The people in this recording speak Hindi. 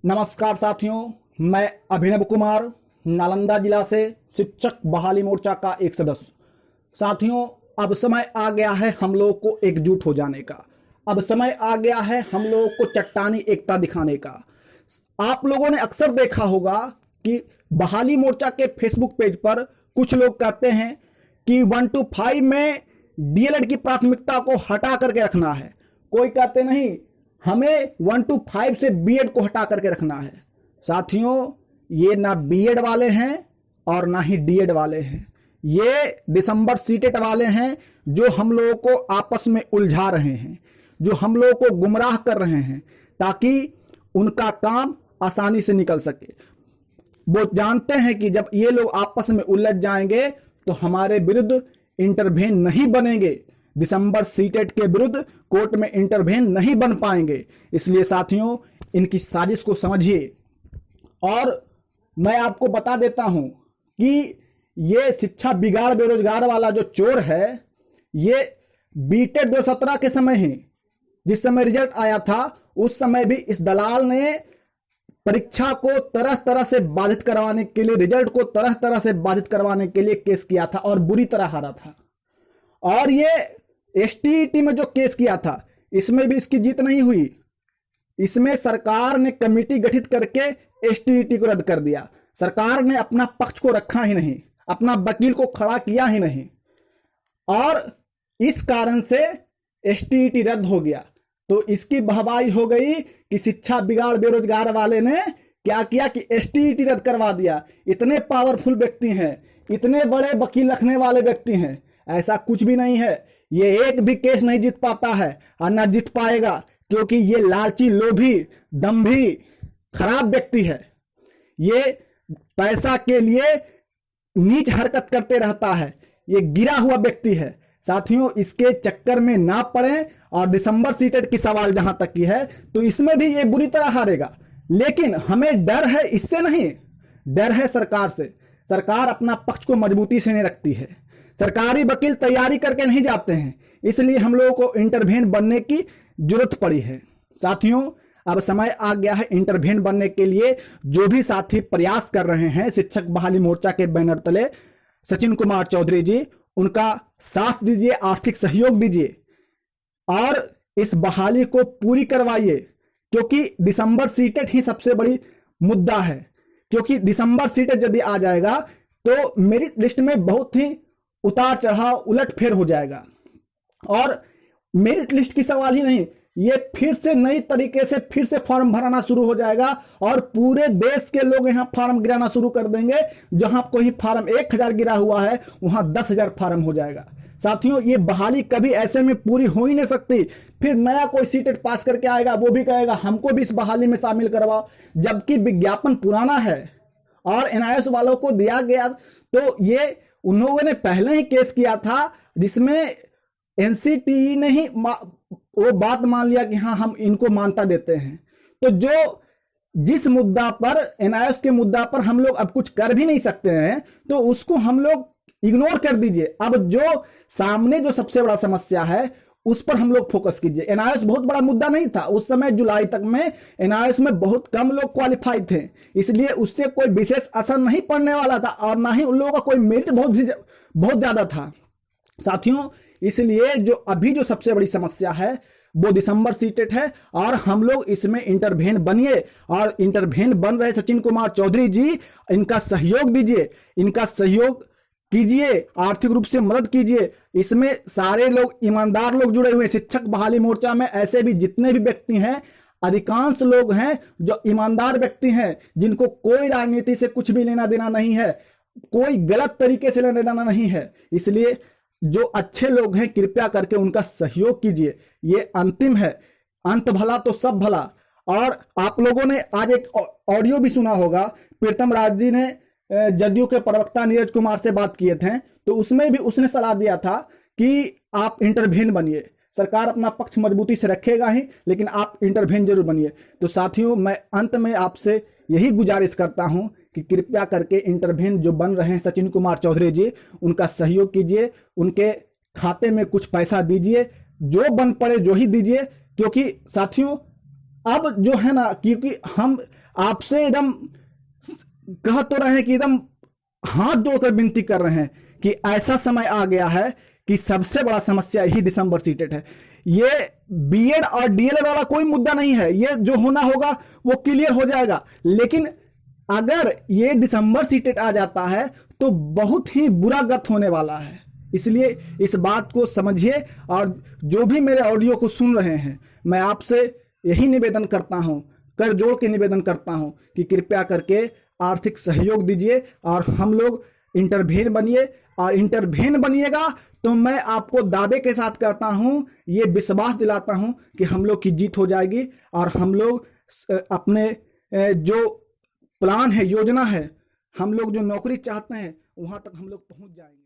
नमस्कार साथियों, मैं अभिनव कुमार नालंदा जिला से शिक्षक बहाली मोर्चा का एक सदस्य। साथियों, अब समय आ गया है हम लोगों को एकजुट हो जाने का। अब समय आ गया है हम लोगों को चट्टानी एकता दिखाने का। आप लोगों ने अक्सर देखा होगा कि बहाली मोर्चा के फेसबुक पेज पर कुछ लोग कहते हैं कि 1 to 5 में डीएलएड की प्राथमिकता को हटा करके रखना है। कोई कहते नहीं, हमें 1 to 5 से बीएड को हटा करके रखना है। साथियों, ये ना बीएड वाले हैं और ना ही डीएड वाले हैं। ये दिसंबर सीटेट वाले हैं जो हम लोगों को आपस में उलझा रहे हैं, जो हम लोगों को गुमराह कर रहे हैं ताकि उनका काम आसानी से निकल सके। वो जानते हैं कि जब ये लोग आपस में उलझ जाएंगे तो हमारे विरुद्ध इंटरवेन नहीं बनेंगे, दिसंबर सीटेट के विरुद्ध कोर्ट में इंटरवेन नहीं बन पाएंगे। इसलिए साथियों, इनकी साजिश को समझिए। और मैं आपको बता देता हूं कि ये शिक्षा बिगाड़ बेरोजगार वाला जो चोर है, ये बीटेट 2017 के समय ही जिस समय रिजल्ट आया था, उस समय भी इस दलाल ने परीक्षा को तरह तरह से बाधित करवाने के लिए, रिजल्ट को तरह तरह से बाधित करवाने के लिए केस किया था और बुरी तरह हारा था। और ये एसटीईटी में जो केस किया था, इसमें भी इसकी जीत नहीं हुई। इसमें सरकार ने कमेटी गठित करके एसटीईटी को रद्द कर दिया। सरकार ने अपना पक्ष को रखा ही नहीं, अपना वकील को खड़ा किया ही नहीं, और इस कारण से एसटीईटी रद्द हो गया। तो इसकी वाहवाही हो गई कि शिक्षा बिगाड़ बेरोजगार वाले ने क्या किया कि एसटीईटी रद्द करवा दिया। इतने पावरफुल व्यक्ति हैं, इतने बड़े वकील रखने वाले व्यक्ति हैं। ऐसा कुछ भी नहीं है। ये एक भी केस नहीं जीत पाता है और न जीत पाएगा, क्योंकि ये लालची, लोभी, दंभी, खराब व्यक्ति है। ये पैसा के लिए नीच हरकत करते रहता है। ये गिरा हुआ व्यक्ति है। साथियों, इसके चक्कर में ना पड़ें। और दिसंबर सीटेट की सवाल जहां तक की है, तो इसमें भी ये बुरी तरह हारेगा। लेकिन हमें डर है इससे नहीं, डर है सरकार से। सरकार अपना पक्ष को मजबूती से नहीं रखती है। सरकारी वकील तैयारी करके नहीं जाते हैं, इसलिए हम लोगों को इंटरवेन बनने की जरूरत पड़ी है। साथियों, अब समय आ गया है इंटरवेन बनने के लिए। जो भी साथी प्रयास कर रहे हैं शिक्षक बहाली मोर्चा के बैनर तले, सचिन कुमार चौधरी जी, उनका साथ दीजिए, आर्थिक सहयोग दीजिए और इस बहाली को पूरी करवाइए। क्योंकि दिसंबर सीटेट ही सबसे बड़ी मुद्दा है। क्योंकि दिसंबर सीटेट यदि आ जाएगा तो मेरिट लिस्ट में बहुत ही उतार चढ़ाव, उलट फेर हो जाएगा। और मेरिट लिस्ट की सवाल ही नहीं, ये फिर से नई तरीके से फिर से फॉर्म भराना शुरू हो जाएगा और पूरे देश के लोग यहां फॉर्म गिराना शुरू कर देंगे। जहां कोई फॉर्म 1000 गिरा हुआ है, वहां 10,000 फॉर्म हो जाएगा। साथियों, ये बहाली कभी ऐसे में पूरी हो ही नहीं सकती। फिर नया कोई सीटेट पास करके आएगा, वो भी कहेगा हमको भी इस बहाली में शामिल करवाओ, जबकि विज्ञापन पुराना है और एनआईएस वालों को दिया गया। तो ये उन लोगों ने पहले ही केस किया था, जिसमें एनसीटीई ने ही वो बात मान लिया कि हाँ, हम इनको मान्यता देते हैं। तो जिस मुद्दा पर, एनआईएस के मुद्दा पर हम लोग अब कुछ कर भी नहीं सकते हैं, तो उसको हम लोग इग्नोर कर दीजिए। अब जो सामने जो सबसे बड़ा समस्या है, उस पर हम लोग फोकस कीजिए। एनआईएस बहुत बड़ा मुद्दा नहीं था उस समय। जुलाई तक में एनआईएस में बहुत कम लोग क्वालिफाइड थे, इसलिए उससे कोई विशेष असर नहीं पड़ने वाला था और ना ही उन लोगों का कोई मेरिट बहुत ज्यादा था। साथियों, इसलिए जो अभी जो सबसे बड़ी समस्या है वो दिसंबर सीटेट है और हम लोग इसमें इंटरवेन बनिए। और इंटरवेन बन रहे सचिन कुमार चौधरी जी, इनका सहयोग दीजिए, इनका सहयोग कीजिए, आर्थिक रूप से मदद कीजिए। इसमें सारे लोग, ईमानदार लोग जुड़े हुए हैं। शिक्षक बहाली मोर्चा में ऐसे भी जितने भी व्यक्ति हैं, अधिकांश लोग हैं जो ईमानदार व्यक्ति हैं, जिनको कोई राजनीति से कुछ भी लेना देना नहीं है, कोई गलत तरीके से लेना देना नहीं है। इसलिए जो अच्छे लोग हैं, कृपया करके उनका सहयोग कीजिए। ये अंतिम है, अंत भला तो सब भला। और आप लोगों ने आज एक ऑडियो भी सुना होगा, प्रीतम राज जी ने जदयू के प्रवक्ता नीरज कुमार से बात किए थे, तो उसमें भी उसने सलाह दिया था कि आप इंटरवेन बनिए। सरकार अपना पक्ष मजबूती से रखेगा ही, लेकिन आप इंटरवेन जरूर बनिए। तो साथियों, मैं अंत में आपसे यही गुजारिश करता हूं कि कृपया करके इंटरवेन जो बन रहे हैं सचिन कुमार चौधरी जी, उनका सहयोग कीजिए, उनके खाते में कुछ पैसा दीजिए, जो बन पड़े जो ही दीजिए। क्योंकि साथियों, अब जो है ना, क्योंकि हम आपसे एकदम कह तो रहे हैं कि एकदम हाथ जोड़कर विनती कर रहे हैं कि ऐसा समय आ गया है कि सबसे बड़ा समस्या ही दिसंबर सीटेट है। ये बीएड और डीएलएड वाला कोई मुद्दा नहीं है, ये जो होना होगा वो क्लियर हो जाएगा। लेकिन अगर ये दिसंबर सीटेट आ जाता है तो बहुत ही बुरा गत होने वाला है। इसलिए इस बात को समझिए, और जो भी मेरे ऑडियो को सुन रहे हैं, मैं आपसे यही निवेदन करता हूं, कर जोड़ के निवेदन करता हूं कि कृपया करके आर्थिक सहयोग दीजिए और हम लोग इंटरवेन बनिए। और इंटरवेन बनिएगा तो मैं आपको दावे के साथ कहता हूं, ये विश्वास दिलाता हूं कि हम लोग की जीत हो जाएगी और हम लोग अपने जो प्लान है, योजना है, हम लोग जो नौकरी चाहते हैं वहां तक हम लोग पहुंच जाएंगे।